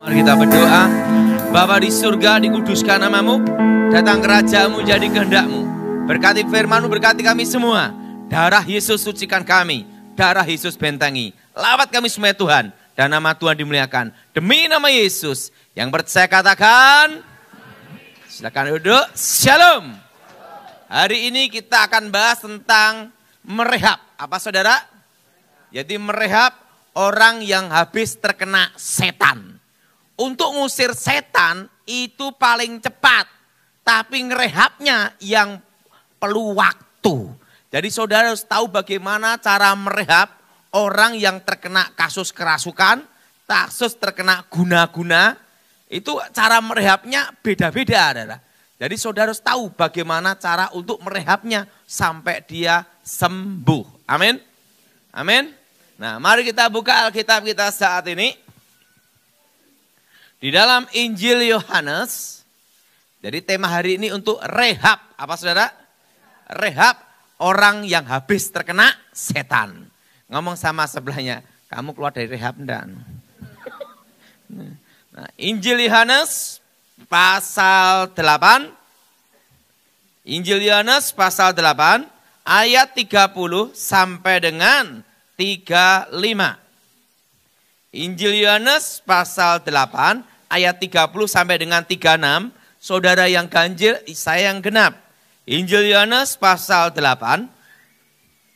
Mari kita berdoa. Bapa di surga, dikuduskan namamu, datang kerajaanmu, jadi kehendak-mu. Berkati firman-mu, berkati kami semua. Darah Yesus sucikan kami, darah Yesus bentengi. Lawat kami semua Tuhan, dan nama Tuhan dimuliakan. Demi nama Yesus, yang percaya katakan, silakan duduk, shalom. Hari ini kita akan bahas tentang merehab. Apa saudara? Jadi merehab orang yang habis terkena setan. Untuk ngusir setan itu paling cepat. Tapi ngerehabnya yang perlu waktu. Jadi saudara harus tahu bagaimana cara merehab orang yang terkena kasus kerasukan, kasus terkena guna-guna. Itu cara merehabnya beda-beda. Jadi saudara harus tahu bagaimana cara untuk merehabnya sampai dia sembuh. Amin. Amin. Nah, mari kita buka Alkitab kita saat ini. Di dalam Injil Yohanes, jadi tema hari ini untuk rehab. Apa saudara? Rehab orang yang habis terkena setan. Ngomong sama sebelahnya, kamu keluar dari rehab enggak? Nah, Injil Yohanes pasal 8. Injil Yohanes pasal 8 ayat 30 sampai dengan 35. Injil Yohanes pasal 8 ayat 30 sampai dengan 36, saudara yang ganjil, saya yang genap. Injil Yohanes pasal 8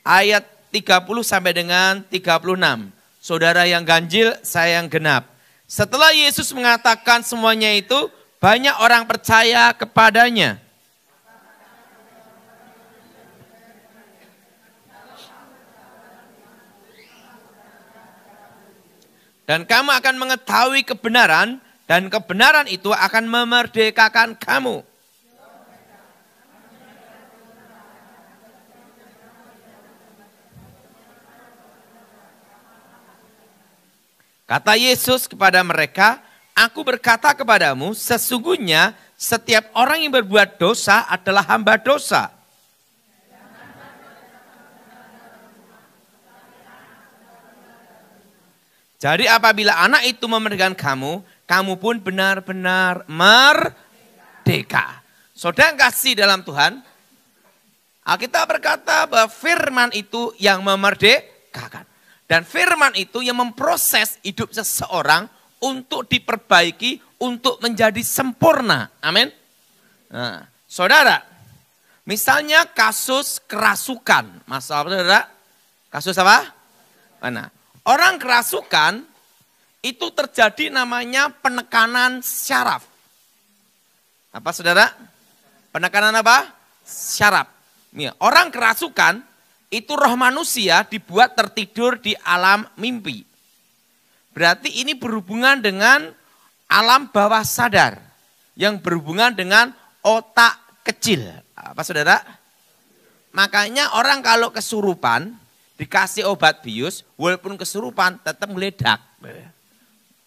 ayat 30 sampai dengan 36, saudara yang ganjil, saya yang genap. Setelah Yesus mengatakan semuanya itu, banyak orang percaya kepadanya. Dan kamu akan mengetahui kebenaran, dan kebenaran itu akan memerdekakan kamu. Kata Yesus kepada mereka, aku berkata kepadamu, sesungguhnya setiap orang yang berbuat dosa adalah hamba dosa. Jadi apabila anak itu memerdekakan kamu, kamu pun benar-benar merdeka. Saudara kasih dalam Tuhan, Alkitab berkata bahwa firman itu yang memerdekakan. Dan firman itu yang memproses hidup seseorang untuk diperbaiki, untuk menjadi sempurna. Amin. Nah, saudara, misalnya kasus kerasukan. Masalah saudara, kasus apa? Mana? Orang kerasukan itu terjadi namanya penekanan syaraf. Apa saudara? Penekanan apa? Syaraf. Orang kerasukan itu roh manusia dibuat tertidur di alam mimpi. Berarti ini berhubungan dengan alam bawah sadar. Yang berhubungan dengan otak kecil. Apa saudara? Makanya orang kalau kesurupan, dikasih obat bius, walaupun kesurupan tetap meledak.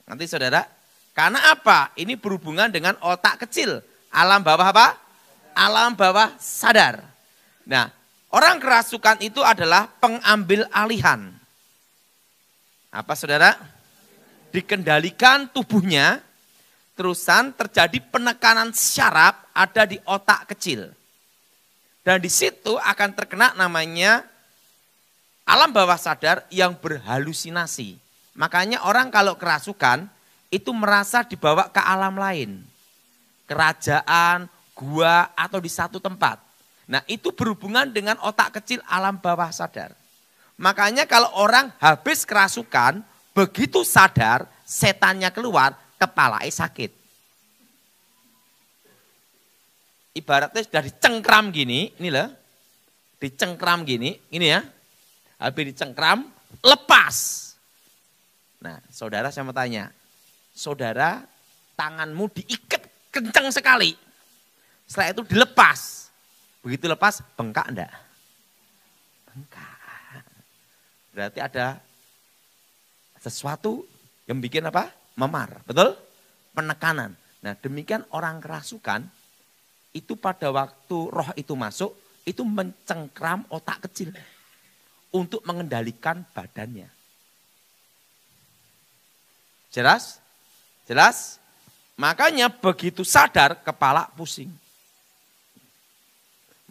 Nanti saudara, karena apa? Ini berhubungan dengan otak kecil. Alam bawah apa? Alam bawah sadar. Nah, orang kerasukan itu adalah pengambil alihan. Apa saudara? Dikendalikan tubuhnya, terusan terjadi penekanan syaraf ada di otak kecil. Dan di situ akan terkena namanya alam bawah sadar yang berhalusinasi. Makanya orang kalau kerasukan itu merasa dibawa ke alam lain. Kerajaan, gua, atau di satu tempat. Nah itu berhubungan dengan otak kecil alam bawah sadar. Makanya kalau orang habis kerasukan, begitu sadar, setannya keluar, kepalanya sakit. Ibaratnya sudah dicengkram gini, ini loh. Dicengkram gini, ini ya. Habis dicengkram, lepas. Nah, saudara saya mau tanya. Saudara, tanganmu diikat kencang sekali. Setelah itu dilepas. Begitu lepas, bengkak enggak? Bengkak. Berarti ada sesuatu yang bikin apa? Memar. Betul? Penekanan. Nah, demikian orang kerasukan, itu pada waktu roh itu masuk, itu mencengkram otak kecil. Untuk mengendalikan badannya. Jelas? Jelas? Makanya begitu sadar kepala pusing.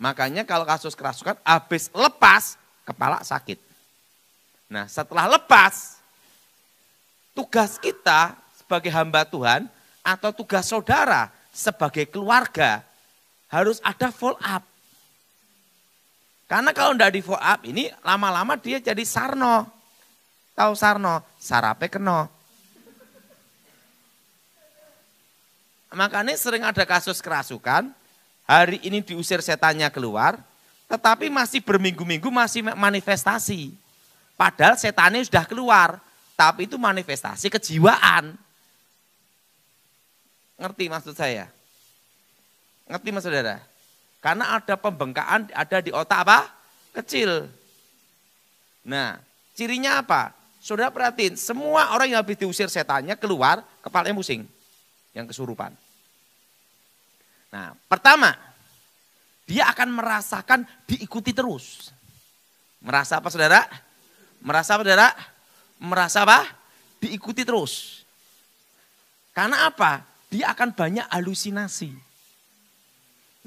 Makanya kalau kasus kerasukan habis lepas kepala sakit. Nah setelah lepas tugas kita sebagai hamba Tuhan atau tugas saudara sebagai keluarga harus ada follow up. Karena kalau tidak di follow up ini lama-lama dia jadi sarno. Tahu sarno? Sarape keno. Makanya sering ada kasus kerasukan. Hari ini diusir setannya keluar, tetapi masih berminggu-minggu masih manifestasi. Padahal setannya sudah keluar, tapi itu manifestasi kejiwaan. Ngerti maksud saya? Ngerti maksud saudara? Karena ada pembengkakan ada di otak apa? Kecil. Nah, cirinya apa? Saudara perhatiin, semua orang yang habis diusir setannya keluar, kepalanya pusing. Yang kesurupan. Nah, pertama, dia akan merasakan diikuti terus. Merasa apa saudara? Merasa apa saudara? Merasa apa? Diikuti terus. Karena apa? Dia akan banyak halusinasi.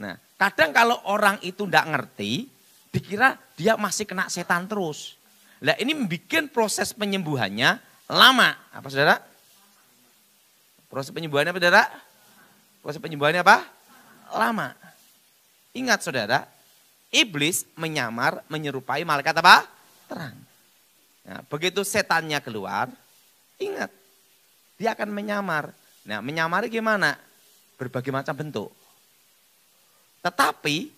Nah, kadang kalau orang itu tidak ngerti, dikira dia masih kena setan terus. Nah, ini membuat proses penyembuhannya lama. Apa saudara? Proses penyembuhannya apa saudara? Proses penyembuhannya apa? Lama. Ingat saudara, iblis menyamar menyerupai malaikat apa? Terang. Nah, begitu setannya keluar, ingat, dia akan menyamar. Nah, menyamar gimana? Berbagai macam bentuk. Tetapi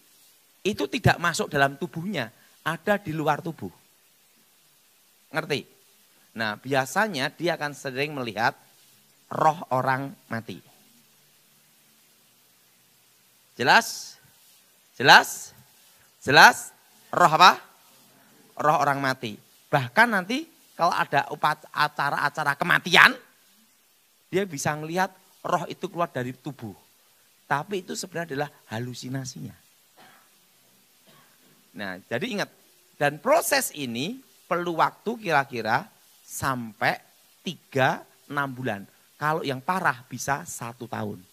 itu tidak masuk dalam tubuhnya, ada di luar tubuh. Ngerti? Nah, biasanya dia akan sering melihat roh orang mati. Jelas? Jelas? Jelas? Roh apa? Roh orang mati. Bahkan nanti kalau ada acara-acara kematian, dia bisa melihat roh itu keluar dari tubuh. Tapi itu sebenarnya adalah halusinasinya. Nah, jadi ingat. Dan proses ini perlu waktu kira-kira sampai 3-6 bulan. Kalau yang parah bisa 1 tahun.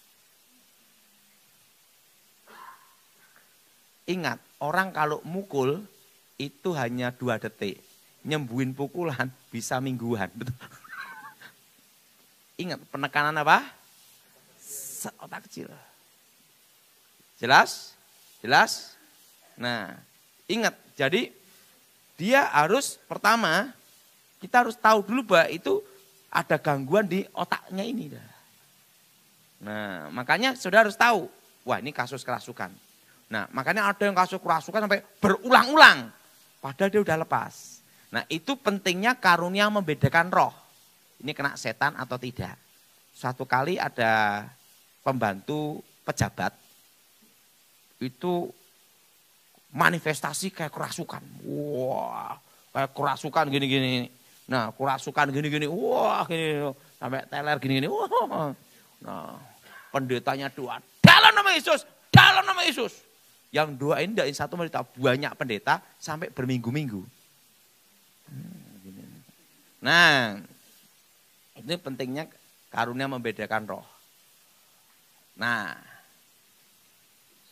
Ingat, orang kalau mukul itu hanya 2 detik. Nyembuhin pukulan bisa mingguan. Betul. Ingat, penekanan apa? Otak kecil. Jelas? Jelas? Nah, ingat, jadi dia harus pertama, kita harus tahu dulu bahwa itu ada gangguan di otaknya ini. Nah, makanya saudara harus tahu, wah ini kasus kerasukan. Nah, makanya ada yang kasus kerasukan sampai berulang-ulang. Padahal dia udah lepas. Nah, itu pentingnya karunia membedakan roh. Ini kena setan atau tidak. Suatu kali ada pembantu pejabat. Itu manifestasi kayak kerasukan. Wah, kayak kerasukan gini-gini. Nah, kerasukan gini-gini. Wah, gini. Sampai teler gini-gini. Wah. Nah, pendetanya doa. Dalam nama Yesus. Dalam nama Yesus. Yang doain tidak satu pendeta, banyak pendeta sampai berminggu-minggu. Nah, ini pentingnya karunia membedakan roh. Nah,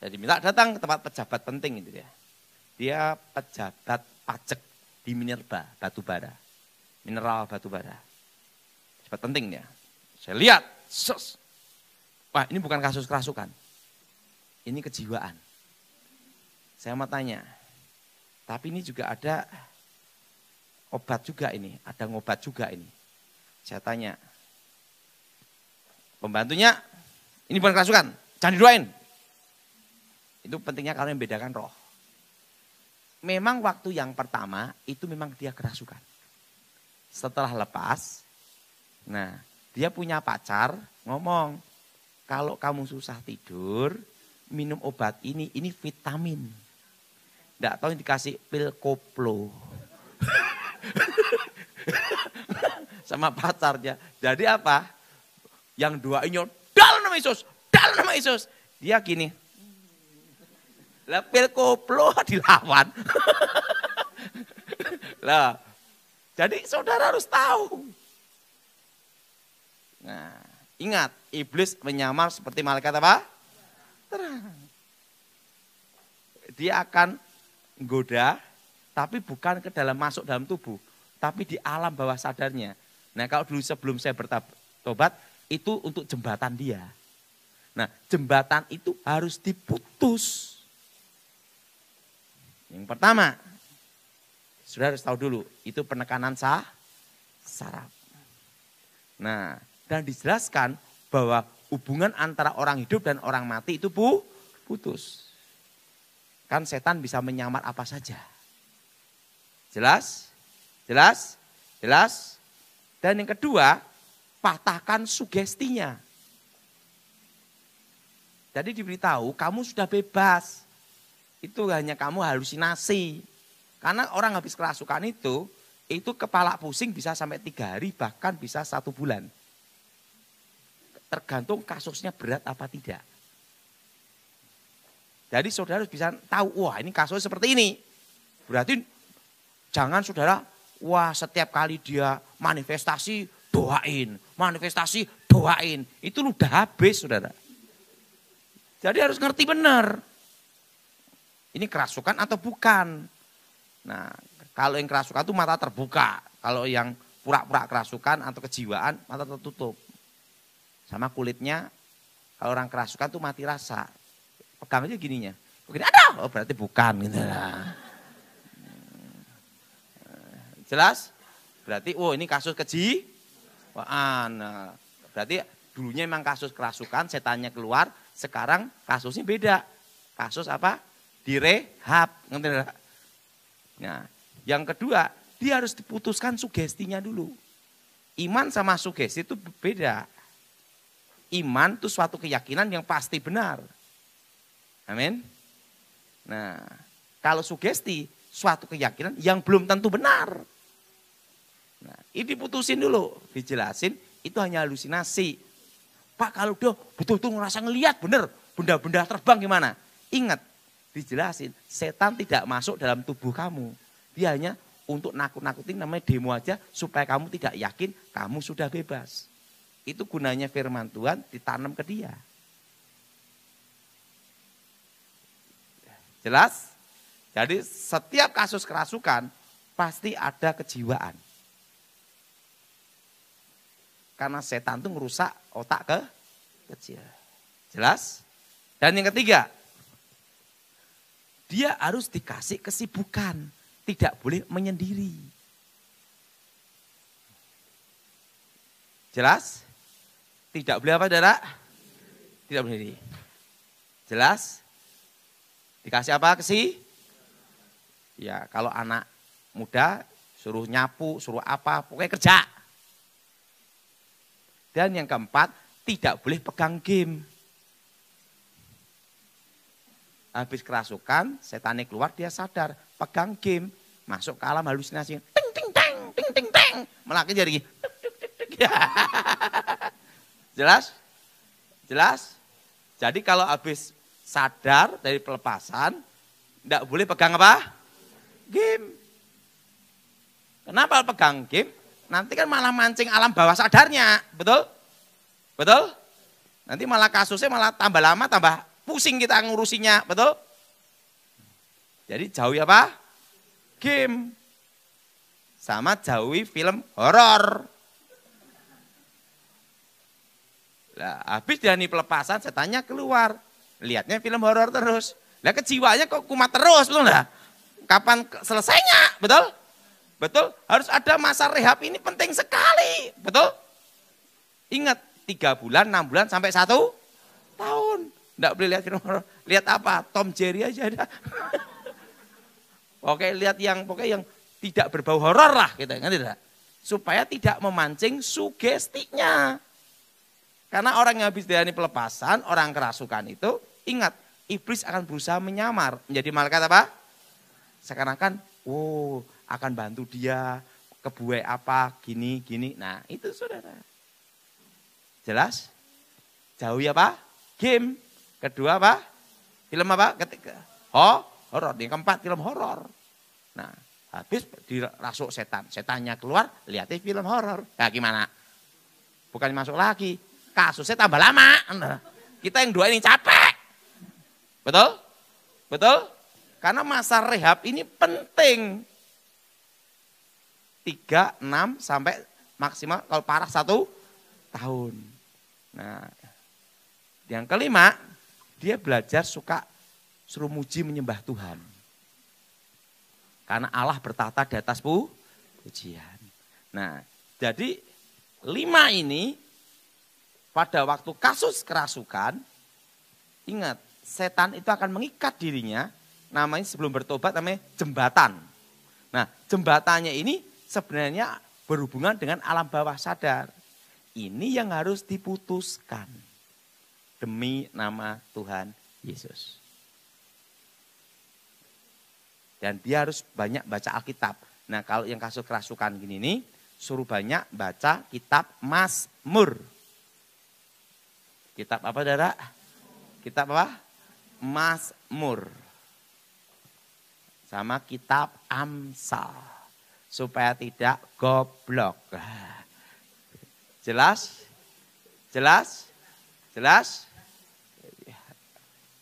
saya diminta datang ke tempat pejabat penting itu ya. Dia pejabat pajak di Minerba, batubara. Mineral batubara. Pejabat penting ya. Saya lihat, wah ini bukan kasus kerasukan. Ini kejiwaan. Saya mau tanya, tapi ini juga ada obat juga ini, ada ngobat juga ini. Saya tanya, pembantunya, ini bukan kerasukan, jangan didoain. Itu pentingnya kalau membedakan roh. Memang waktu yang pertama, itu memang dia kerasukan. Setelah lepas, nah dia punya pacar, ngomong, kalau kamu susah tidur, minum obat ini vitamin. Nggak tahu yang dikasih pil koplo. Sama pacarnya. Jadi apa? Yang doainnya, dalam nama Yesus, dalam nama Yesus. Dia gini. Lah pil koplo dilawan. Lah, jadi saudara harus tahu. Nah, Ingat, iblis menyamar seperti malaikat apa? Terang. Dia akan menggoda, tapi bukan ke dalam, masuk dalam tubuh, tapi di alam bawah sadarnya. Nah kalau dulu sebelum saya bertobat, itu untuk jembatan dia. Nah jembatan itu harus diputus. Yang pertama, sudah harus tahu dulu, itu penekanan saraf. Nah, dan dijelaskan bahwa hubungan antara orang hidup dan orang mati itu putus. Kan setan bisa menyamar apa saja. Jelas? Jelas? Jelas? Dan yang kedua, patahkan sugestinya. Jadi diberitahu, kamu sudah bebas. Itu hanya kamu halusinasi. Karena orang habis kerasukan itu kepala pusing bisa sampai 3 hari, bahkan bisa 1 bulan. Tergantung kasusnya berat apa tidak. Jadi saudara harus bisa tahu, wah ini kasusnya seperti ini. Berarti jangan saudara, wah setiap kali dia manifestasi doain, manifestasi doain. Itu udah habis saudara. Jadi harus ngerti benar. Ini kerasukan atau bukan. Nah kalau yang kerasukan itu mata terbuka. Kalau yang pura-pura kerasukan atau kejiwaan mata tertutup. Sama kulitnya, kalau orang kerasukan tuh mati rasa. Pegang aja gininya. Begini, ada, oh berarti bukan. Gitu lah. Jelas? Berarti, oh ini kasus kejiwaan. Nah, berarti dulunya memang kasus kerasukan, setannya keluar. Sekarang kasusnya beda. Kasus apa? Direhab. Nah, yang kedua, dia harus diputuskan sugestinya dulu. Iman sama sugesti itu beda. Iman itu suatu keyakinan yang pasti benar. Amin. Nah, kalau sugesti suatu keyakinan yang belum tentu benar. Nah, ini diputusin dulu, dijelasin itu hanya halusinasi. Pak kalau dia betul-betul ngerasa ngelihat bener, benda-benda terbang gimana? Ingat, dijelasin setan tidak masuk dalam tubuh kamu. Dia hanya untuk nakut-nakutin, namanya demo aja supaya kamu tidak yakin kamu sudah bebas. Itu gunanya firman Tuhan ditanam ke dia. Jelas? Jadi setiap kasus kerasukan pasti ada kejiwaan. Karena setan itu ngerusak otak kecil. Jelas? Dan yang ketiga, dia harus dikasih kesibukan. Tidak boleh menyendiri. Jelas? Tidak boleh apa, saudara? Tidak boleh. Jelas? Dikasih apa Ya, kalau anak muda suruh nyapu, suruh apa, pokoknya kerja. Dan yang keempat, tidak boleh pegang game. Habis kerasukan, setannya keluar, dia sadar, pegang game, masuk ke alam halusinasi. Ting ting teng, ting ting teng, melaki jari. Jelas? Jelas? Jadi kalau habis sadar dari pelepasan, tidak boleh pegang apa? Game. Kenapa pegang game? Nanti kan malah mancing alam bawah sadarnya, betul? Betul? Nanti malah kasusnya malah tambah lama, tambah pusing kita ngurusinya, betul? Jadi jauhi apa? Game. Sama jauhi film horor. Nah, habis dari pelepasan setannya keluar. Lihatnya film horor terus. Lah kejiwaannya kok kumat terus, betul enggak? Kapan selesainya? Betul? Betul? Harus ada masa rehab, ini penting sekali. Betul? Ingat, 3 bulan, 6 bulan, sampai 1 tahun. Enggak boleh lihat film horor. Lihat apa? Tom Jerry aja ada. Oke, lihat yang pokoknya yang tidak berbau horor lah gitu, ngerti tidak? Supaya tidak memancing sugestinya. Karena orang yang habis dari pelepasan, orang kerasukan itu, ingat, iblis akan berusaha menyamar. Menjadi malaikat apa? Sekarang kan, akan bantu dia, kebuai apa, gini. Nah, itu saudara. Jelas? Jauhi apa? Game. Kedua apa? Film apa? Ketiga. Horor. Yang keempat, film horor. Nah, habis dirasuk setan. Setannya keluar, lihatnya film horor. Nah, gimana? Bukan masuk lagi. kasusnya tambah lama. Kita yang doain yang capek. Betul? Betul? Karena masa rehab ini penting. 3, 6 sampai maksimal kalau parah 1 tahun. Nah, yang kelima, dia belajar suruh muji menyembah Tuhan. Karena Allah bertahta di atas pujian. Nah, jadi 5 ini pada waktu kasus kerasukan, ingat, setan itu akan mengikat dirinya, namanya sebelum bertobat namanya jembatan. Nah, jembatannya ini sebenarnya berhubungan dengan alam bawah sadar. Ini yang harus diputuskan demi nama Tuhan Yesus. Dan dia harus banyak baca Alkitab. Nah, kalau yang kasus kerasukan gini nih, suruh banyak baca kitab Mazmur. Kitab apa, Saudara? Kitab apa? Mazmur. Sama kitab Amsal. Supaya tidak goblok. Jelas? Jelas? Jelas?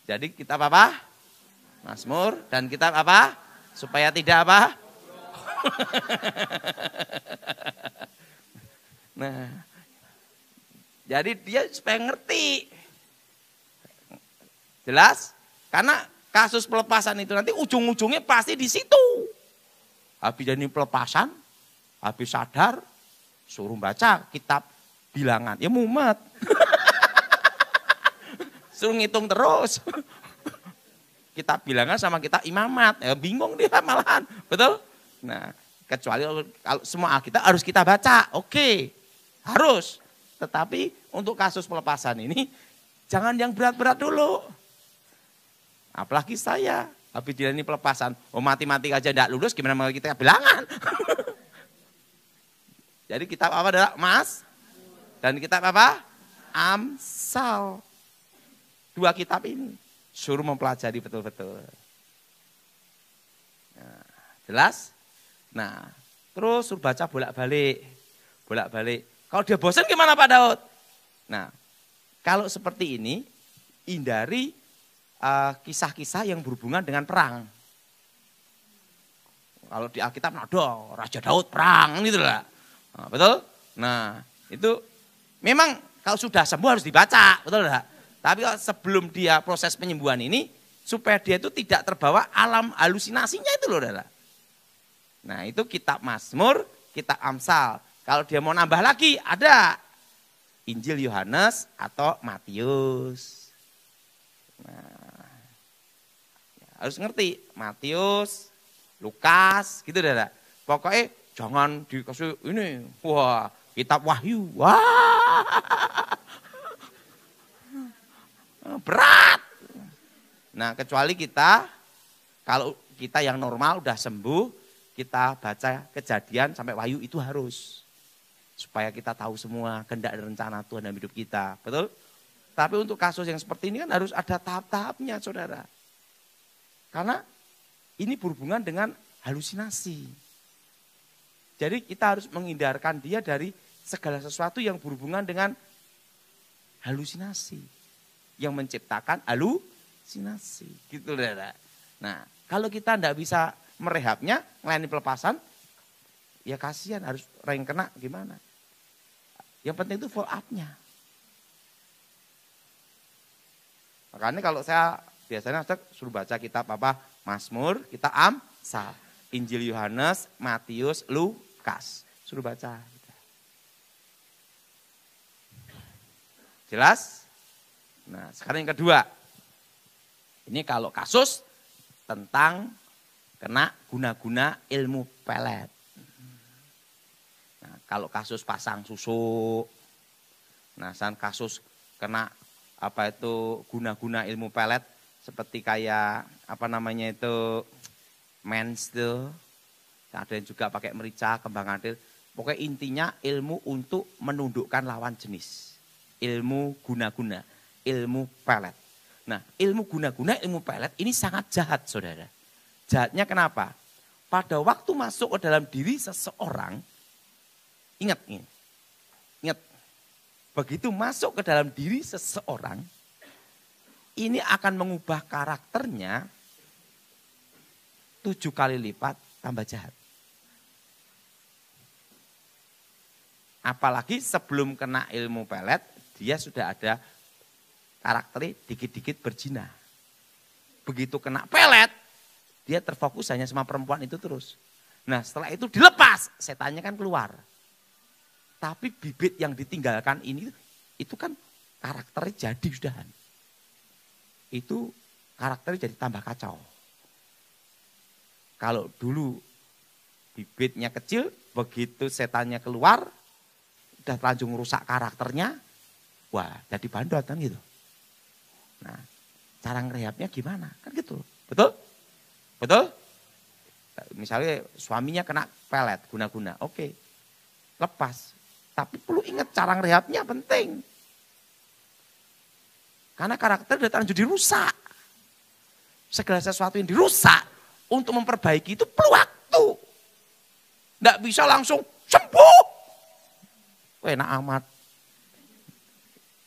Jadi kitab apa? Mazmur. Dan kitab apa? Supaya tidak apa? Nah, jadi dia supaya ngerti. Jelas? Karena kasus pelepasan itu nanti ujung-ujungnya pasti di situ. Habis jadi pelepasan, habis sadar, suruh baca kitab bilangan. Ya mumet. Suruh ngitung terus. Kitab bilangan sama kitab imamat. Ya bingung dia malahan. Betul? Nah, kecuali kalau semua Alkitab harus kita baca. Oke, harus. Tetapi untuk kasus pelepasan ini, jangan yang berat-berat dulu. Apalagi saya, habis dilani pelepasan, matematika aja tidak lulus, gimana mau kita bilangan? Jadi kitab apa adalah Mas? Dan kitab apa? Amsal. 2 kitab ini. Suruh mempelajari betul-betul. Nah, jelas? Nah, terus suruh baca bolak-balik. Bolak-balik. Kalau dia bosan gimana Pak Daud? Nah, kalau seperti ini, hindari kisah-kisah yang berhubungan dengan perang. Kalau di Alkitab ada Raja Daud perang gitu lah. Nah, betul? Nah, itu memang kalau sudah sembuh harus dibaca, betul enggak? Tapi sebelum dia proses penyembuhan ini, supaya dia itu tidak terbawa alam halusinasinya itu loh, saudara. Nah, itu kitab Mazmur, kitab Amsal. Kalau dia mau nambah lagi, ada Injil Yohanes atau Matius. Nah, harus ngerti, Matius, Lukas, gitu saudara. Pokoknya jangan dikasih ini, wah, kitab Wahyu, wah. Berat. Nah, kecuali kita, kalau kita yang normal udah sembuh, kita baca Kejadian sampai Wahyu itu harus. Supaya kita tahu semua kehendak dan rencana Tuhan dalam hidup kita. Betul? Tapi untuk kasus yang seperti ini kan harus ada tahap-tahapnya, saudara. Karena ini berhubungan dengan halusinasi. Jadi kita harus menghindarkan dia dari segala sesuatu yang berhubungan dengan halusinasi. Yang menciptakan halusinasi. Gitu, saudara. Nah, kalau kita tidak bisa merehabnya, melayani pelepasan, ya kasihan harus rank kena gimana. Yang penting itu follow up-nya. Makanya kalau saya biasanya suruh baca kitab apa? Mazmur, kitab Amsal, Injil Yohanes, Matius, Lukas. Suruh baca. Jelas? Nah, sekarang yang kedua. Ini kalau kasus tentang kena guna-guna ilmu pelet. Nah, kalau kasus pasang susuk. Nah, kasus kena apa itu guna-guna ilmu pelet seperti kayak apa namanya itu mens tuh. Ada yang juga pakai merica, kembang atir. Pokoknya intinya ilmu untuk menundukkan lawan jenis. Ilmu guna-guna, ilmu pelet. Nah, ilmu guna-guna, ilmu pelet ini sangat jahat, saudara. Jahatnya kenapa? Pada waktu masuk ke dalam diri seseorang, ingat, begitu masuk ke dalam diri seseorang, ini akan mengubah karakternya 7 kali lipat tambah jahat. Apalagi sebelum kena ilmu pelet, dia sudah ada karakternya dikit-dikit berzina. Begitu kena pelet, dia terfokus hanya sama perempuan itu terus. Nah setelah itu dilepas, setannya kan keluar. Tapi bibit yang ditinggalkan ini, itu kan karakternya jadi sudahan. Itu karakternya jadi tambah kacau. Kalau dulu bibitnya kecil, begitu setannya keluar, udah langsung rusak karakternya, wah jadi bandot kan gitu. Nah cara ngerehabnya gimana? Kan gitu, betul? Betul? Misalnya suaminya kena pelet, guna-guna, oke, lepas. Tapi perlu ingat cara ngerehabnya penting. Karena karakter udah terlanjur dirusak. Segala sesuatu yang dirusak, untuk memperbaiki itu perlu waktu. Nggak bisa langsung sembuh. Enak amat.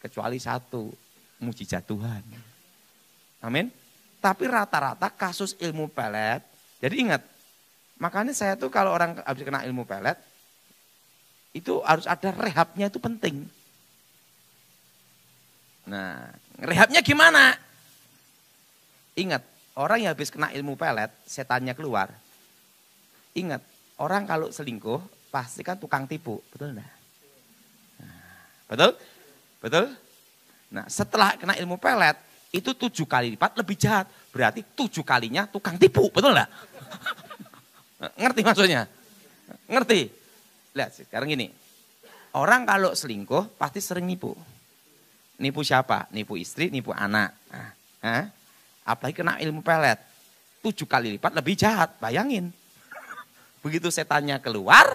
Kecuali satu, mujizat Tuhan. Amin. Tapi rata-rata kasus ilmu pelet, jadi ingat, makanya saya tuh kalau orang habis kena ilmu pelet, itu harus ada rehabnya, itu penting. Nah, rehabnya gimana? Ingat, orang yang habis kena ilmu pelet, setannya keluar. Ingat, orang kalau selingkuh, pasti kan tukang tipu, betul enggak? Betul? Betul? Nah, setelah kena ilmu pelet, itu 7 kali lipat lebih jahat. Berarti 7 kalinya tukang tipu, betul enggak? Ngerti maksudnya? Ngerti? Lihat sekarang gini. Orang kalau selingkuh pasti sering nipu. Nipu siapa? Nipu istri, nipu anak. Nah, apalagi kena ilmu pelet. 7 kali lipat lebih jahat, bayangin. Begitu setannya keluar,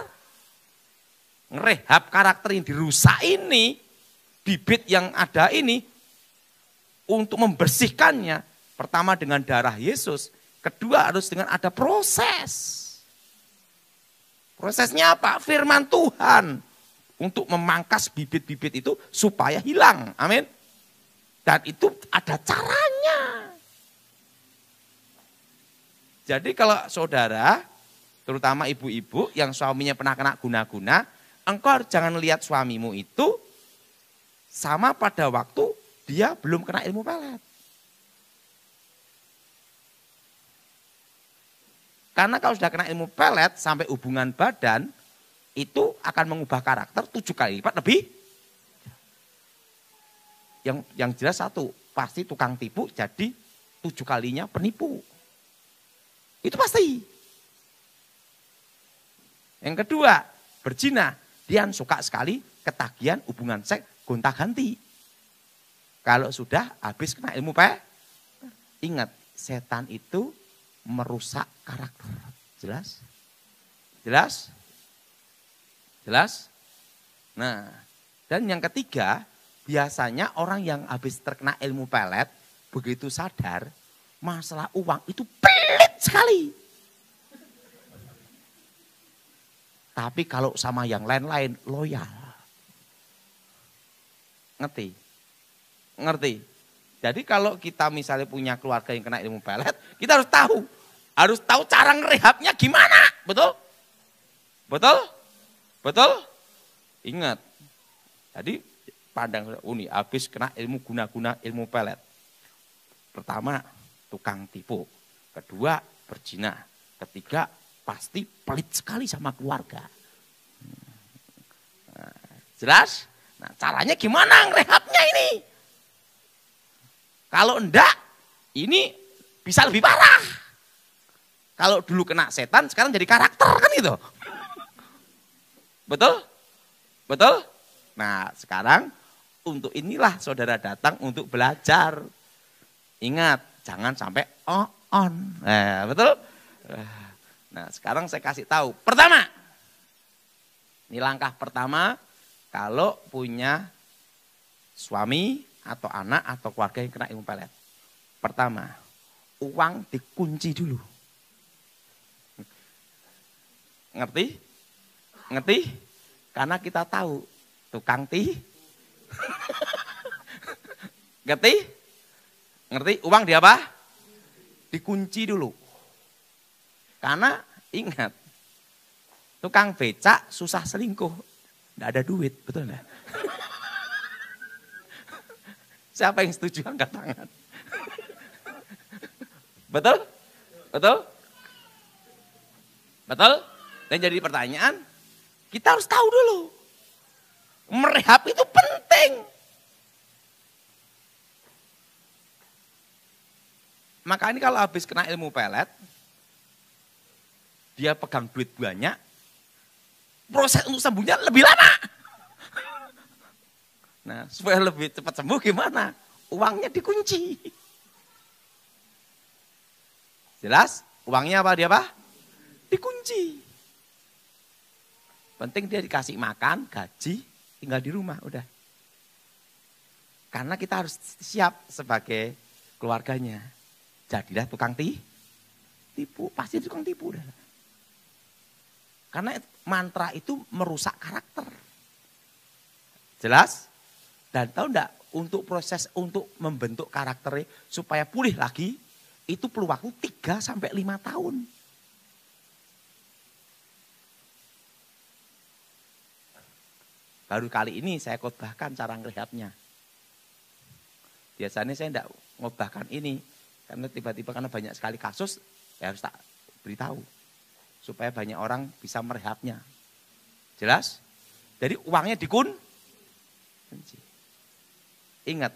ngerehab karakter yang dirusak ini, bibit yang ada ini, untuk membersihkannya, pertama dengan darah Yesus, kedua harus dengan ada proses. Prosesnya apa? Firman Tuhan. Untuk memangkas bibit-bibit itu supaya hilang. Amin. Dan itu ada caranya. Jadi kalau saudara, terutama ibu-ibu yang suaminya pernah kena guna-guna, engkau jangan lihat suamimu itu sama pada waktu dia belum kena ilmu pelet. Karena kalau sudah kena ilmu pelet sampai hubungan badan, itu akan mengubah karakter 7 kali lipat lebih. Yang jelas satu, pasti tukang tipu jadi 7 kalinya penipu. Itu pasti. Yang kedua, berzina. Dia suka sekali ketagihan hubungan seks gonta-ganti. Kalau sudah habis kena ilmu pelet, ingat setan itu merusak karakter. Jelas? Jelas? Jelas? Nah, dan yang ketiga, biasanya orang yang habis terkena ilmu pelet, begitu sadar, masalah uang itu pelit sekali. Tapi kalau sama yang lain-lain, loyal. Ngerti? Ngerti? Jadi kalau kita misalnya punya keluarga yang kena ilmu pelet, kita harus tahu. Harus tahu cara ngerehabnya gimana. Betul? Betul? Betul? Ingat. Tadi pandang uni habis kena ilmu guna-guna ilmu pelet. Pertama, tukang tipu. Kedua, berzina. Ketiga, pasti pelit sekali sama keluarga. Nah, jelas? Nah, caranya gimana ngerehabnya ini? Kalau enggak, ini bisa lebih parah. Kalau dulu kena setan, sekarang jadi karakter kan gitu. Betul? Betul? Nah sekarang untuk inilah saudara datang untuk belajar. Ingat, jangan sampai on. Nah, betul? Nah sekarang saya kasih tahu. Pertama, ini langkah pertama, kalau punya suami atau anak atau keluarga yang kena ilmu pelet. Pertama, uang dikunci dulu. Ngerti? Ngerti? Karena kita tahu tukang Ngerti? Ngerti? Uang di apa? Dikunci dulu. Karena ingat, tukang becak susah selingkuh. Nggak ada duit, betul nggak? Siapa yang setuju angkat tangan? Betul? Betul? Betul? Dan jadi pertanyaan, kita harus tahu dulu. Merehab itu penting. Maka ini kalau habis kena ilmu pelet, dia pegang duit banyak, proses untuk sembuhnya lebih lama. Nah, supaya lebih cepat sembuh gimana? Uangnya dikunci. Jelas? Uangnya apa dia apa? Dikunci. Penting dia dikasih makan, gaji, tinggal di rumah, udah. Karena kita harus siap sebagai keluarganya. Jadilah tukang tipu, pasti tukang tipu. Udah. Karena mantra itu merusak karakter. Jelas? Dan tahu enggak, untuk proses untuk membentuk karakternya supaya pulih lagi, itu perlu waktu 3-5 tahun. Baru kali ini saya khotbahkan cara ngerehabnya. Biasanya saya enggak ngobahkan ini. Karena tiba-tiba karena banyak sekali kasus, ya harus tak beritahu. Supaya banyak orang bisa merehabnya. Jelas? Jadi uangnya dikunci. Ingat,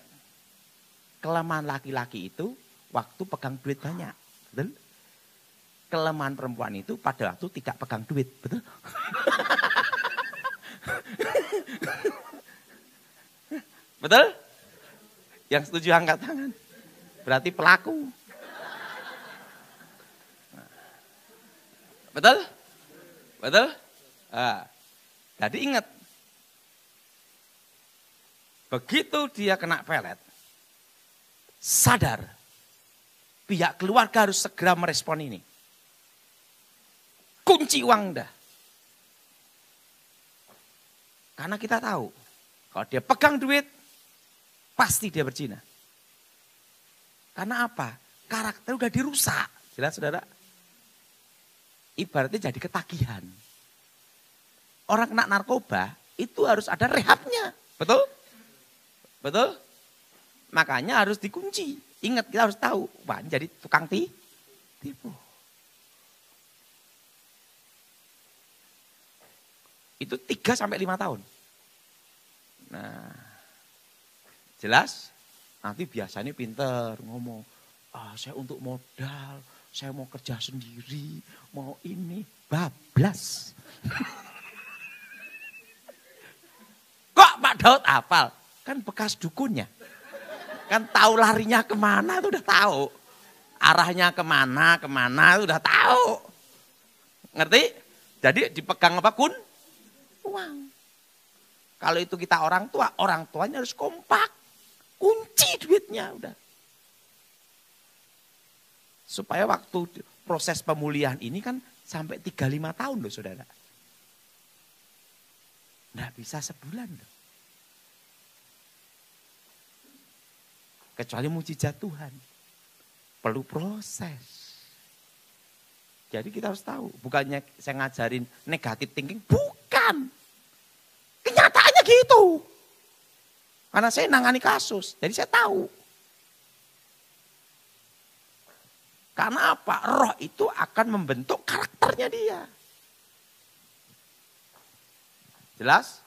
kelemahan laki-laki itu waktu pegang duit banyak. Betul? Kelemahan perempuan itu pada waktu tidak pegang duit. Betul? Betul? Yang setuju angkat tangan. Berarti pelaku. Betul? Betul? Jadi ingat. Begitu dia kena pelet. Sadar. Pihak keluarga harus segera merespon ini. Kunci uang dah. Karena kita tahu. Kalau dia pegang duit. Pasti dia berzina. Karena apa? Karakter udah dirusak. Jelas saudara? Ibaratnya jadi ketagihan. Orang kena narkoba itu harus ada rehabnya. Betul? Betul? Makanya harus dikunci. Ingat kita harus tahu. Wah, jadi tukang tipu. Itu 3-5 tahun. Nah, jelas? Nanti biasanya pinter ngomong, saya untuk modal, saya mau kerja sendiri, mau ini, bablas. Kok Pak Daud hafal? Kan bekas dukunnya. Kan tahu larinya kemana itu udah tahu. Arahnya kemana itu udah tahu. Ngerti? Jadi dipegang apa kun? Uang. Kalau itu kita orang tuanya harus kompak. Kunci duitnya udah. Supaya waktu proses pemulihan ini kan sampai 3-5 tahun loh saudara. Nggak bisa sebulan loh. Kecuali mujizat Tuhan. Perlu proses. Jadi kita harus tahu. Bukannya saya ngajarin negatif thinking. Bukan. Kenyataannya gitu. Karena saya nangani kasus, jadi saya tahu. Karena apa? Roh itu akan membentuk karakternya dia. Jelas?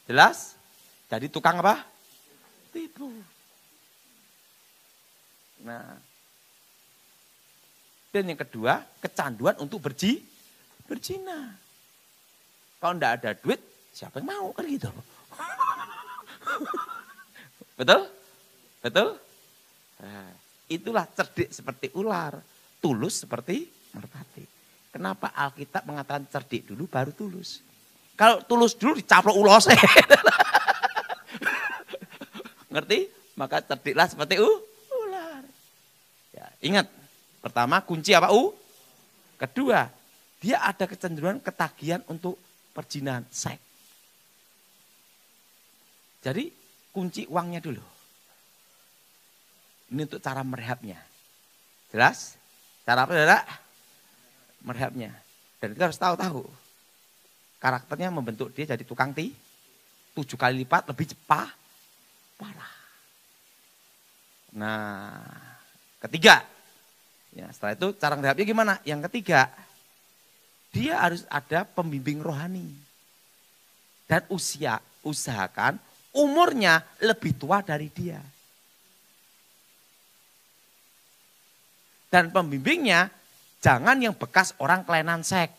Jelas? Jadi tukang apa? Tipu. Nah. Dan yang kedua, kecanduan untuk berzina. Kalau enggak ada duit, siapa yang mau kan gitu. Betul? Betul? Nah, itulah cerdik seperti ular, tulus seperti merpati. Kenapa Alkitab mengatakan cerdik dulu baru tulus? Kalau tulus dulu dicaplok ulose. Ngerti? Maka cerdiklah seperti ular. Ya, ingat, pertama kunci apa Kedua, dia ada kecenderungan ketagihan untuk perzinahan, seks. Jadi kunci uangnya dulu. Ini untuk cara merehabnya. Jelas? Cara apa saudara? Merehabnya. Dan kita harus tahu. Karakternya membentuk dia jadi tukang 7 kali lipat lebih cepat. Parah. Nah, ketiga. Ya, setelah itu cara merehabnya gimana? Yang ketiga, dia harus ada pembimbing rohani. Dan usahakan umurnya lebih tua dari dia. Dan pembimbingnya jangan yang bekas orang kelainan seks.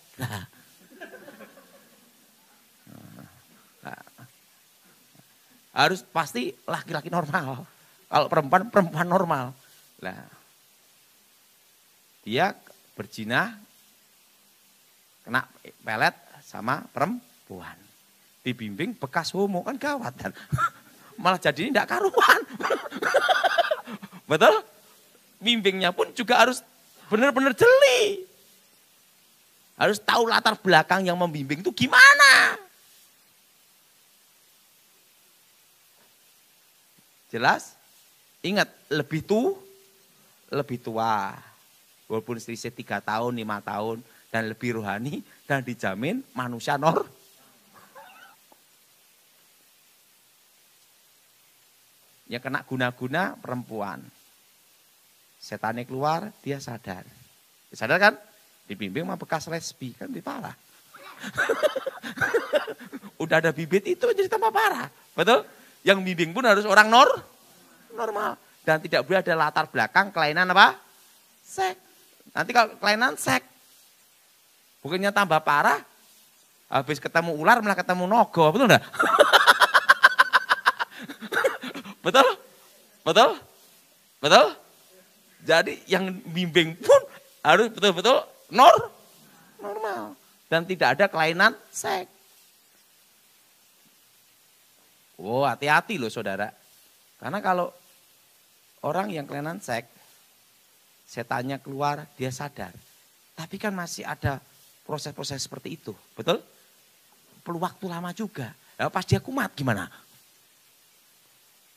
Harus pasti laki-laki normal. Kalau perempuan, perempuan normal. Nah, dia berzina, kena pelet sama perempuan. Dibimbing bekas homo, kan gawat kan. Malah jadi ini tidak karuan. Betul? Bimbingnya pun juga harus benar-benar jeli. Harus tahu latar belakang yang membimbing itu gimana. Jelas? Ingat, lebih tua. Walaupun selisih 3 tahun, 5 tahun. Dan lebih rohani dan dijamin manusia yang kena guna-guna perempuan. Setannya keluar, dia sadar. Sadar kan? Dibimbing sama bekas lesbi, kan lebih parah. Udah ada bibit itu jadi tambah parah. Betul? Yang bimbing pun harus orang normal. Dan tidak boleh ada latar belakang kelainan apa? Seks. Nanti kalau kelainan seks, bukannya tambah parah, habis ketemu ular malah ketemu nogo. Betul enggak? Betul? Betul? Betul? Jadi yang bimbing pun harus betul-betul normal. Dan tidak ada kelainan seks. Oh, hati-hati loh saudara. Karena kalau orang yang kelainan seks, setannya keluar, dia sadar. Tapi kan masih ada proses-proses seperti itu. Betul? Perlu waktu lama juga. Nah, pas dia kumat gimana?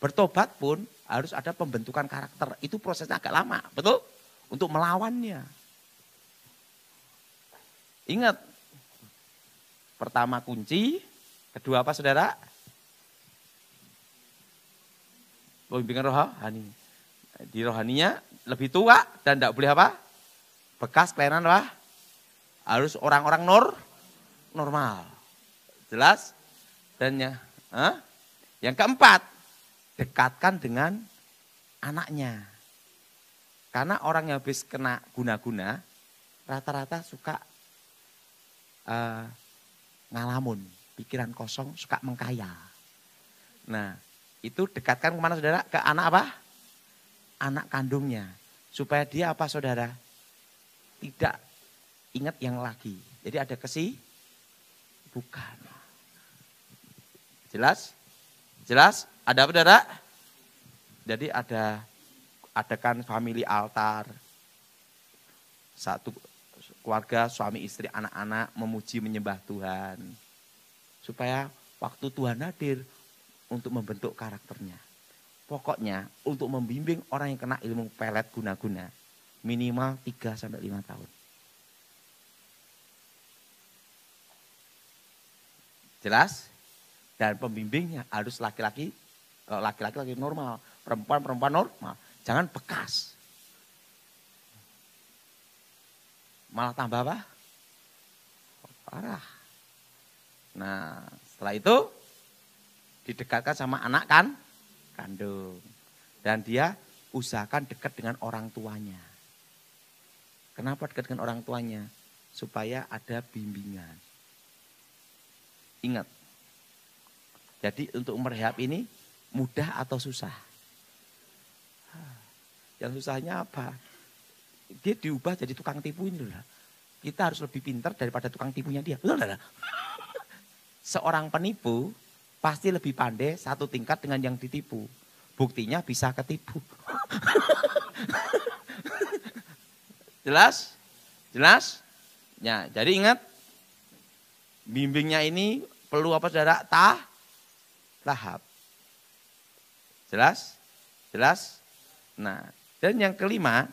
Bertobat pun harus ada pembentukan karakter. Itu prosesnya agak lama, betul? Untuk melawannya. Ingat, pertama kunci, kedua apa saudara? Pembimbingan rohani. Di rohaninya lebih tua dan tidak boleh apa? Bekas kelainan apa? Harus orang-orang normal. Jelas? Dan yang keempat, dekatkan dengan anaknya. Karena orang yang habis kena guna-guna, rata-rata suka ngalamun, pikiran kosong, suka mengkayal. Nah, itu dekatkan kemana saudara? Ke anak apa? Anak kandungnya. Supaya dia apa saudara? Tidak ingat yang lagi. Jadi ada bukan. Jelas? Jelas? Ada apa saudara? Jadi adakan family altar. Satu keluarga, suami istri, anak-anak memuji menyembah Tuhan. Supaya waktu Tuhan hadir untuk membentuk karakternya. Pokoknya untuk membimbing orang yang kena ilmu pelet guna-guna minimal 3-5 tahun. Jelas? Dan pembimbingnya harus laki-laki, kalau laki-laki normal, perempuan normal. Jangan bekas. Malah tambah apa? Parah. Nah, setelah itu didekatkan sama anak kandung. Dan dia usahakan dekat dengan orang tuanya. Kenapa dekat dengan orang tuanya? Supaya ada bimbingan. Ingat. Jadi untuk merehab ini mudah atau susah? Yang susahnya apa? Dia diubah jadi tukang tipu ini loh. Kita harus lebih pintar daripada tukang tipunya dia. Betul enggak? Seorang penipu pasti lebih pandai satu tingkat dengan yang ditipu. Buktinya bisa ketipu. Jelas? Jelas? Ya, jadi ingat. Bimbingnya ini perlu apa saudara? Tahap. Jelas? Jelas? Nah, dan yang kelima,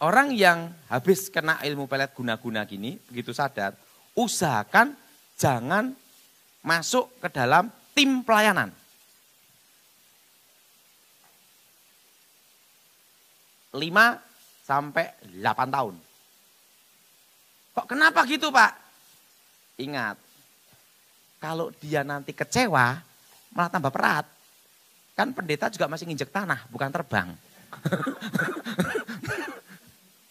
orang yang habis kena ilmu pelet guna-guna gini, begitu sadar, usahakan jangan masuk ke dalam tim pelayanan. 5-8 tahun. Kok kenapa gitu Pak? Ingat, kalau dia nanti kecewa, malah tambah berat. Kan pendeta juga masih nginjek tanah, bukan terbang.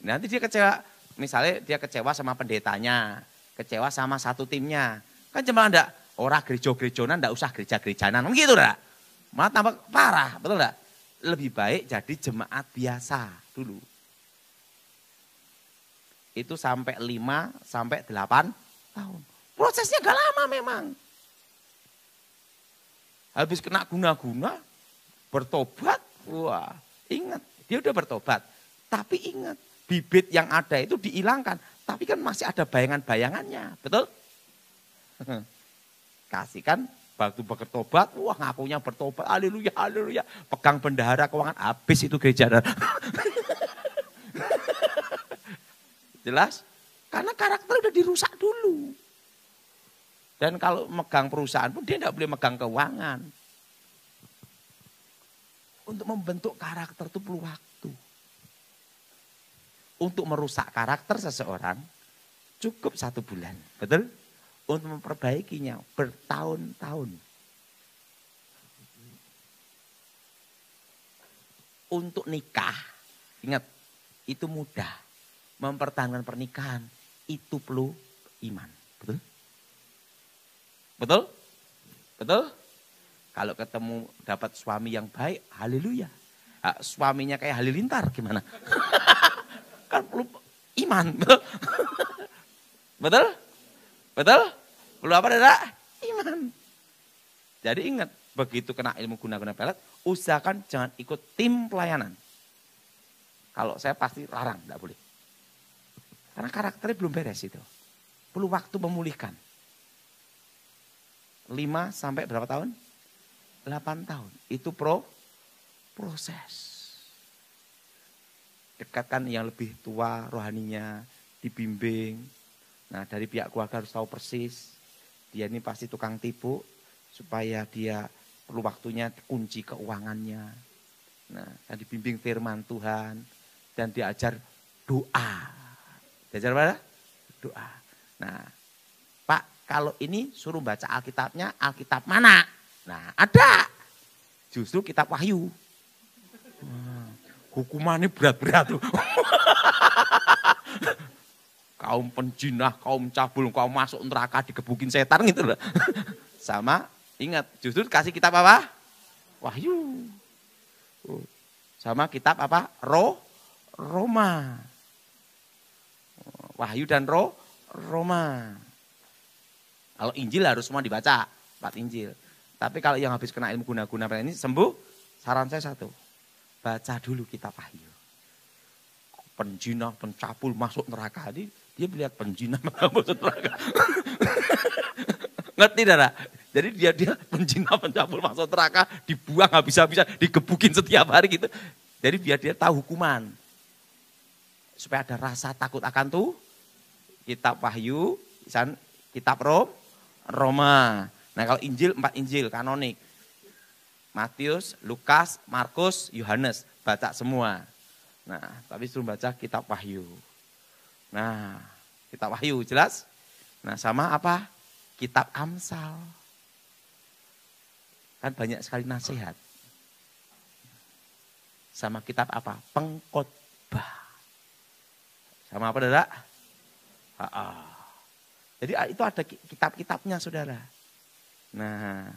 Nanti dia kecewa, misalnya dia kecewa sama pendetanya, kecewa sama satu timnya. Kan cuma enggak, orang gereja-gerejonan enggak usah gereja-gerejanan, gitu enggak? Malah tambah parah, betul enggak? Lebih baik jadi jemaat biasa dulu. Itu sampai 5-8 tahun. Prosesnya gak lama memang. Habis kena guna-guna, bertobat, wah ingat, dia udah bertobat. Tapi ingat, bibit yang ada itu dihilangkan. Tapi kan masih ada bayangan-bayangannya, betul? Kasihkan waktu bertobat, wah ngakunya bertobat, haleluya, haleluya. Pegang bendahara keuangan, habis itu gereja. Jelas? Karena karakter udah dirusak dulu. Dan kalau megang perusahaan pun dia tidak boleh megang keuangan. Untuk membentuk karakter itu perlu waktu. Untuk merusak karakter seseorang cukup 1 bulan. Betul? Untuk memperbaikinya bertahun-tahun. Untuk nikah, ingat itu mudah. Mempertahankan pernikahan itu perlu iman. Betul? Betul? Betul? Kalau ketemu dapat suami yang baik, haleluya. Nah, suaminya kayak halilintar gimana? Kan perlu iman. Betul? Betul? Betul? Perlu apa Dada? Iman. Jadi ingat, begitu kena ilmu guna-guna pelet, usahakan jangan ikut tim pelayanan. Kalau saya pasti larang, tidak boleh. Karena karakternya belum beres itu. Perlu waktu memulihkan. 5 sampai berapa tahun? 8 tahun. Itu proses. Dekatkan yang lebih tua rohaninya, dibimbing. Nah dari pihak keluarga harus tahu persis. Dia ini pasti tukang tipu. Supaya dia perlu waktunya kunci keuangannya. Nah dan dibimbing firman Tuhan. Dan diajar doa. Diajar apa? Doa. Nah Pak kalau ini suruh baca Alkitabnya, Alkitab mana? Nah ada. Justru kitab Wahyu. Hukumannya berat-berat tuh. Kaum penjinah, kaum cabul, kaum masuk neraka digebukin setan gitu loh. Sama ingat justru kasih kitab apa? Wahyu. Sama kitab apa? Roma. Wahyu dan Roma. Kalau Injil harus semua dibaca, 4 Injil. Tapi kalau yang habis kena ilmu guna-guna ini sembuh, saran saya satu. Baca dulu kitab Wahyu. Penjinah, pencabul masuk neraka. Dia melihat penjinah masuk neraka. Ngerti Dara? Jadi dia penjinah, pencabul masuk neraka, dibuang habis-habisan, digebukin setiap hari gitu. Jadi biar dia tahu hukuman. Supaya ada rasa takut akan tuh. Kitab Wahyu, kitab Roma. Nah kalau Injil, 4 Injil kanonik. Matius, Lukas, Markus, Yohanes. Baca semua. Nah tapi suruh baca kitab Wahyu. Nah kitab Wahyu jelas. Nah sama apa? Kitab Amsal. Kan banyak sekali nasihat. Sama kitab apa? Pengkhotbah. Sama apa Dada? Jadi itu ada kitab-kitabnya saudara. Nah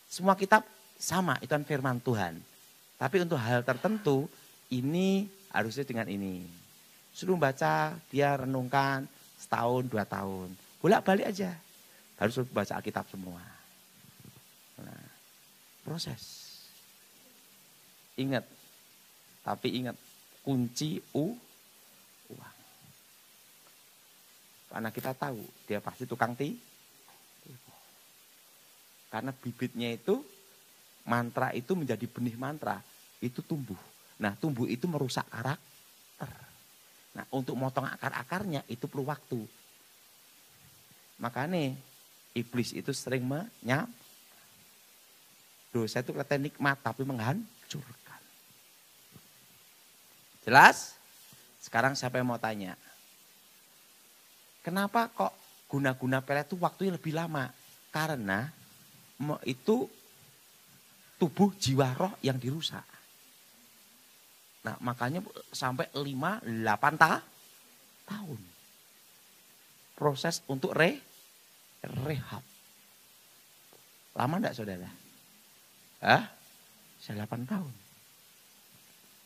semua kitab sama, itu kan firman Tuhan. Tapi untuk hal tertentu, ini harusnya dengan ini. Suruh baca, dia renungkan setahun, 2 tahun. Bolak-balik aja. Harus baca Alkitab semua. Nah, proses. Ingat, tapi ingat, kunci uang. Karena kita tahu, dia pasti tukang tipu. Karena bibitnya itu mantra itu menjadi benih mantra, itu tumbuh. Nah tumbuh itu merusak karakter. Nah untuk motong akar-akarnya itu perlu waktu. Makanya iblis itu sering dosa itu kelihatan nikmat tapi menghancurkan. Jelas? Sekarang siapa yang mau tanya? Kenapa kok guna-guna pelet itu waktunya lebih lama? Karena itu tubuh jiwa roh yang dirusak. Nah makanya sampai 5-8 tahun. Proses untuk rehab. Lama enggak saudara? Saya 8 tahun.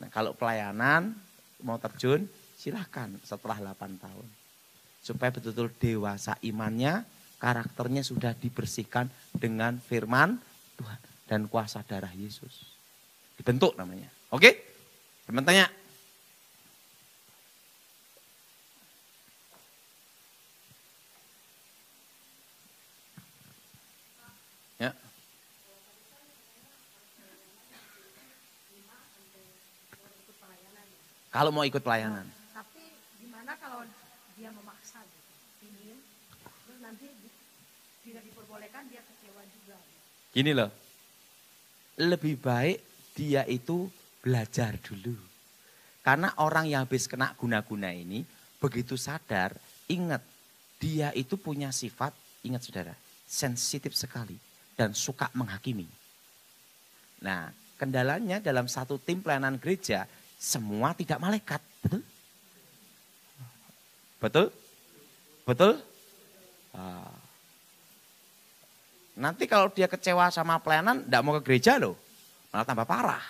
Nah kalau pelayanan mau terjun silahkan setelah 8 tahun. Supaya betul-betul dewasa imannya, karakternya sudah dibersihkan dengan firman Tuhan dan kuasa darah Yesus. Dibentuk namanya. Oke? Teman tanya. Ya. Kalau mau ikut pelayanan. Tapi gimana kalau dia memaksa gitu, ingin, terus nanti tidak diperbolehkan dia kecewa juga. Gini loh, lebih baik dia itu belajar dulu. Karena orang yang habis kena guna-guna ini, begitu sadar, ingat dia itu punya sifat, ingat saudara, sensitif sekali dan suka menghakimi. Nah, kendalanya dalam satu tim pelayanan gereja, semua tidak malaikat, betul? Betul? Betul? Nanti kalau dia kecewa sama pelayanan, tidak mau ke gereja loh, malah tambah parah.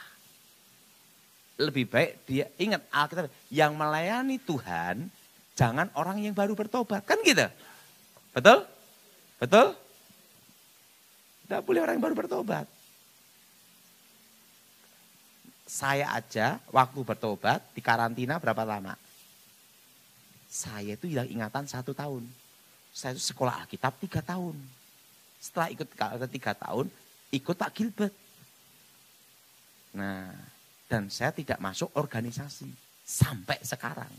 Lebih baik dia ingat Alkitab, yang melayani Tuhan, jangan orang yang baru bertobat, kan gitu? Betul? Betul? Tidak boleh orang yang baru bertobat. Saya aja waktu bertobat di karantina berapa lama? Saya itu hilang ingatan 1 tahun. Saya itu sekolah Alkitab 3 tahun. Setelah ikut 3 tahun, ikut Pak Gilbert. Nah, dan saya tidak masuk organisasi sampai sekarang.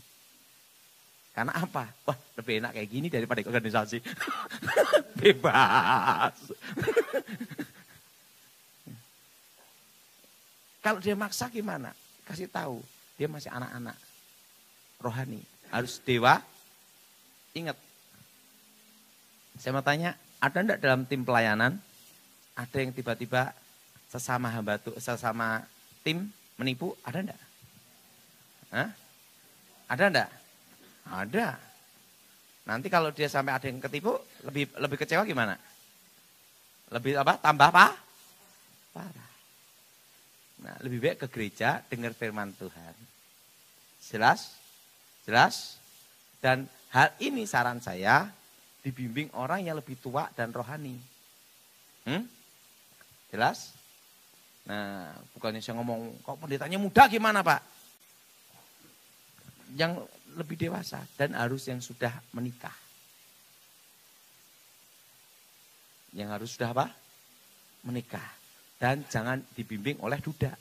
Karena apa? Wah, lebih enak kayak gini daripada ikut organisasi. Bebas. Kalau dia maksa gimana? Kasih tahu, dia masih anak-anak. Rohani, harus dewa. Ingat. Saya mau tanya, ada enggak dalam tim pelayanan, ada yang tiba-tiba sesama hamba tuh, sesama tim menipu, ada enggak? Hah? Ada enggak? Ada. Nanti kalau dia sampai ada yang ketipu, lebih kecewa gimana? Lebih apa? Tambah apa? Parah. Nah, lebih baik ke gereja, dengar firman Tuhan. Jelas? Jelas? Dan hal ini saran saya, dibimbing orang yang lebih tua dan rohani. Jelas? Nah, bukannya saya ngomong, kok pendetanya muda gimana Pak? Yang lebih dewasa dan harus yang sudah menikah. Yang harus sudah apa? Menikah. Dan jangan dibimbing oleh duda.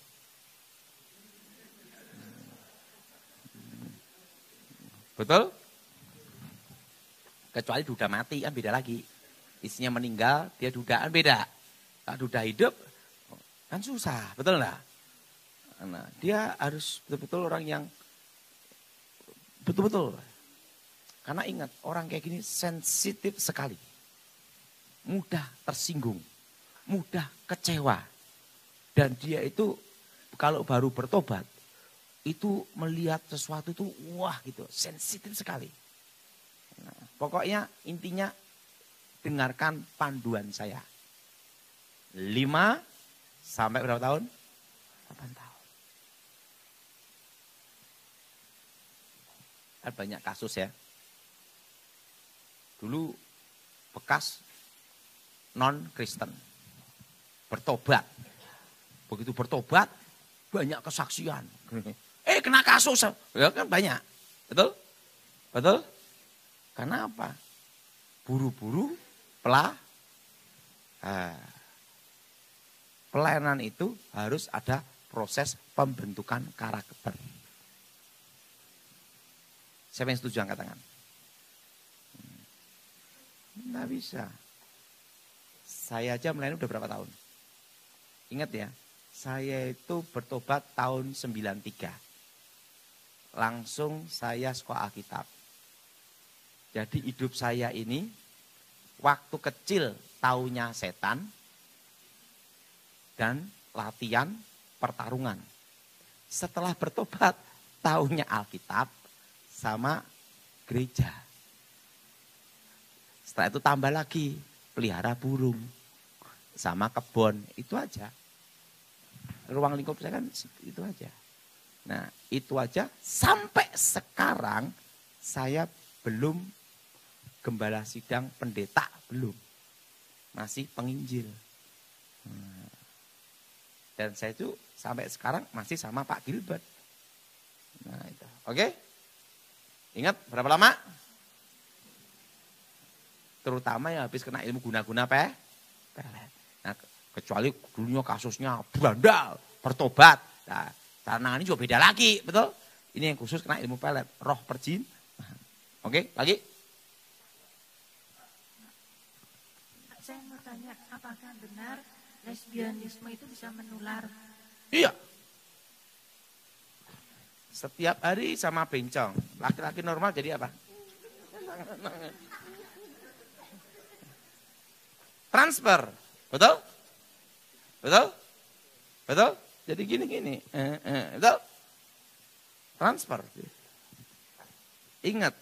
Betul? Kecuali duda mati kan beda lagi. Istrinya meninggal, dia dudaan beda. Kalau duda hidup, kan susah, betul enggak? Nah, dia harus betul-betul orang yang betul-betul. Karena ingat, orang kayak gini sensitif sekali. Mudah tersinggung, mudah kecewa. Dan dia itu kalau baru bertobat, itu melihat sesuatu itu wah gitu, sensitif sekali. Nah, pokoknya intinya dengarkan panduan saya. 5 sampai berapa tahun? 8 tahun. Kan banyak kasus ya. Dulu bekas non-Kristen bertobat. Begitu bertobat, banyak kesaksian. Kena kasus. Ya kan banyak. Betul? Betul? Karena apa? Buru-buru pelayanan itu harus ada proses pembentukan karakter. Siapa yang setuju angkat tangan? Nggak bisa. Saya aja melayani udah berapa tahun? Ingat ya, saya itu bertobat tahun 93. Langsung saya sekolah Alkitab. Jadi hidup saya ini waktu kecil taunya setan dan latihan pertarungan. Setelah bertobat taunya Alkitab sama gereja. Setelah itu tambah lagi pelihara burung sama kebun, itu aja. Ruang lingkup saya kan itu aja. Nah, itu aja sampai sekarang saya belum gembala sidang pendeta, belum. Masih penginjil. Dan saya itu sampai sekarang masih sama Pak Gilbert. Nah, itu. Oke? Ingat berapa lama? Terutama yang habis kena ilmu guna-guna pelet. Nah, kecuali dulunya kasusnya bandal, bertobat. Nah, cara nangani juga beda lagi, betul? Ini yang khusus kena ilmu pelet, roh perjin. Oke, lagi? Saya mau tanya, apakah benar lesbianisme itu bisa menular? Iya. Setiap hari sama bencong. Laki-laki normal jadi apa? Transfer. Betul? Betul? Betul? Jadi gini-gini. Betul? Transfer. Ingat,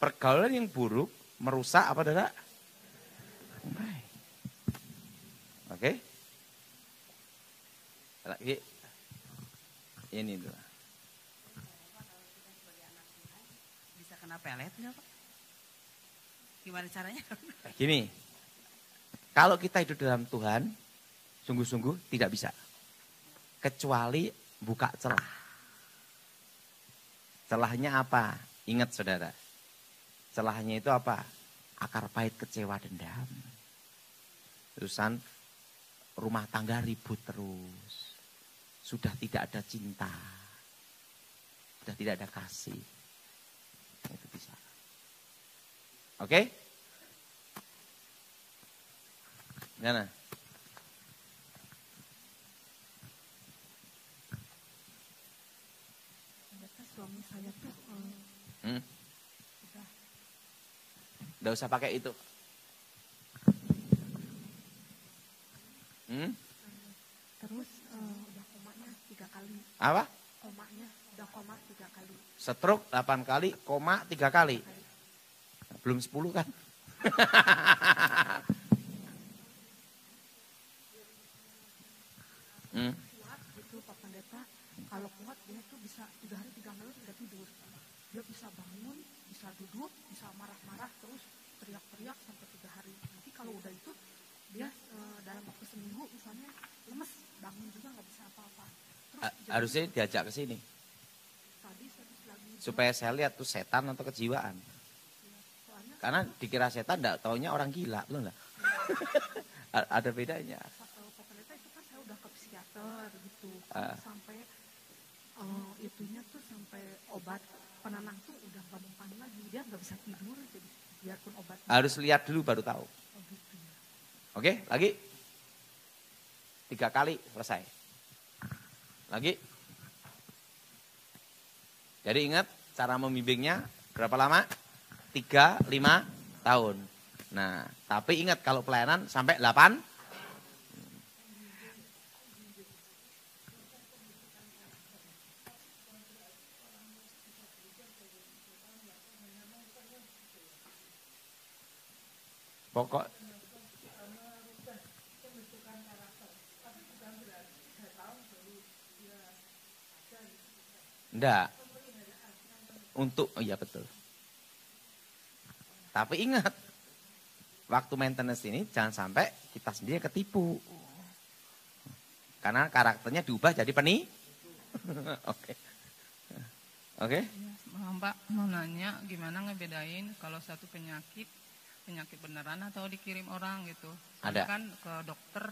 pergaulan yang buruk merusak apa tidak? Baik. Oke? Lagi. Ini tuh. Bisa kena pelet nggak Pak? Gimana caranya? Gini, kalau kita hidup dalam Tuhan, sungguh-sungguh tidak bisa. Kecuali buka celah. Celahnya apa? Ingat saudara. Celahnya itu apa? Akar pahit, kecewa, dendam. Terusan rumah tangga ribut terus. Sudah tidak ada cinta. Sudah tidak ada kasih. Itu bisa. Oke? Gimana? Suami saya tuh Udah usah pakai itu. terus udah komanya 3 kali. Apa? Komanya udah koma 3 kali. Stroke 8 kali, koma 3 kali. Belum 10 kan? Kuat gitu Pak Pendeta. Kalau kuat dia tuh bisa 3 hari 3 malam tidak tidur. Dia bisa bangun, bisa duduk, bisa marah-marah terus teriak-teriak sampai 3 hari. Nanti kalau udah itu dia dalam waktu seminggu misalnya lemes, bangun juga nggak bisa apa-apa. Harusnya diajak ke sini. Tadi lagi Supaya saya lihat tuh setan atau kejiwaan. soalnya Karena dikira setan enggak taunya orang gila, betul enggak? Ada bedanya. Pak Pendeta itu kan saya udah ke psikiater gitu. Sampai itunya tuh sampai obat penenang tuh udah nggak mempan lagi. Dia nggak bisa tidur jadi biarpun obat. Harus lihat dulu baru tahu. Oh, gitu ya. Oke, lagi. 3 kali selesai. Lagi. Jadi ingat cara membimbingnya berapa lama? 3-5 tahun. Nah, tapi ingat kalau pelayanan sampai 8. Pokok enggak. Untuk, oh iya betul. Tapi ingat, waktu maintenance ini jangan sampai kita sendiri ketipu. Karena karakternya diubah jadi Oke. Oke. Mbak mau nanya gimana ngebedain kalau satu penyakit beneran atau dikirim orang gitu. Soalnya Ada. kan ke dokter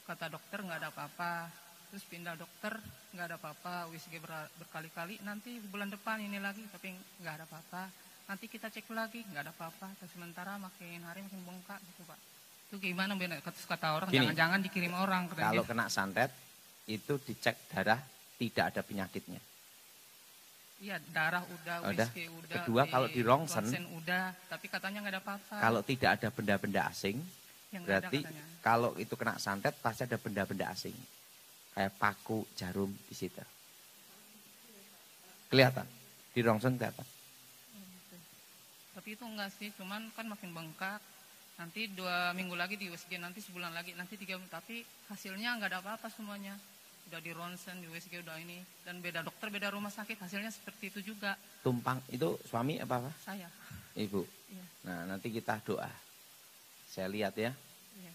kata dokter nggak ada apa-apa. Terus pindah dokter nggak ada apa-apa, USG berkali-kali. Nanti bulan depan ini lagi tapi nggak ada apa-apa. Nanti kita cek lagi nggak ada apa-apa. Terus sementara makin hari makin bengkak gitu Pak. Itu gimana benar kata orang? Gini, Jangan-jangan dikirim orang. Kalau kena santet itu dicek darah tidak ada penyakitnya. Iya, darah udah, USG udah. Kedua, kalau di rongsen udah, tapi katanya nggak ada apa-apa. Kalau tidak ada benda-benda asing, yang berarti kalau itu kena santet pasti ada benda-benda asing. Kayak paku, jarum di situ. Kelihatan, di rongsen kelihatan. Tapi itu enggak sih, cuman kan makin bengkak. Nanti 2 minggu lagi di USG, nanti sebulan lagi, nanti 3 minggu. Tapi hasilnya nggak ada apa-apa semuanya. Udah di ronsen, di USG udah ini. Dan beda dokter, beda rumah sakit, hasilnya seperti itu juga. Tumpang, itu suami apa? Saya. Ibu? Iya. Nah nanti kita doa. Saya lihat ya. Iya.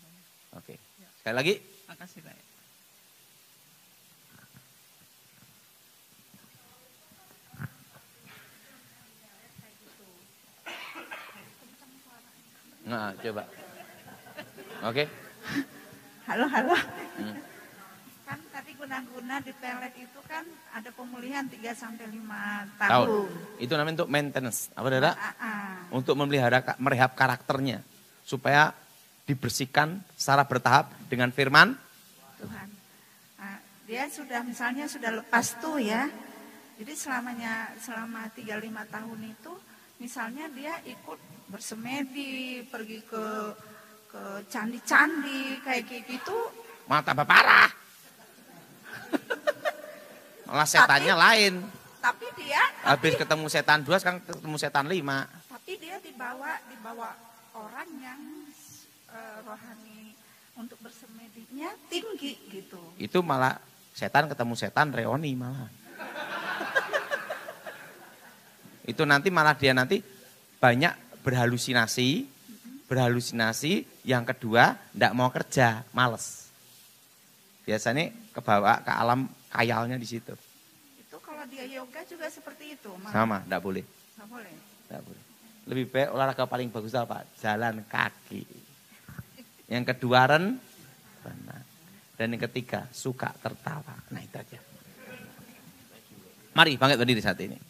Oke. Ya. Sekali lagi. Makasih Pak. Nah, coba. Oke. Halo. Kan tadi guna-guna di pelet itu kan ada pemulihan 3-5 tahun. Itu namanya untuk maintenance. Apa Dada? Untuk Untuk merehab karakternya. Supaya dibersihkan secara bertahap dengan firman Tuhan. Nah, dia misalnya sudah lepas tuh ya. Jadi selama 3-5 tahun itu misalnya dia ikut bersemedi, pergi ke candi-candi kayak gitu. malah tambah parah. Malah setannya lain. Tapi dia Habis ketemu setan 2 sekarang ketemu setan 5. Tapi dia dibawa orang yang rohani untuk bersemedinya tinggi gitu. Itu malah setan ketemu setan reoni malah. Itu nanti malah dia banyak berhalusinasi. Yang kedua enggak mau kerja, males. Biasanya kebawa ke alam khayalnya di situ. Itu kalau dia yoga juga seperti itu. Sama, enggak boleh. Nggak boleh. Enggak boleh. Lebih baik olahraga paling bagus apa? Jalan kaki. Yang kedua renang. Dan yang ketiga suka tertawa. Nah itu aja. Mari bangkit berdiri saat ini.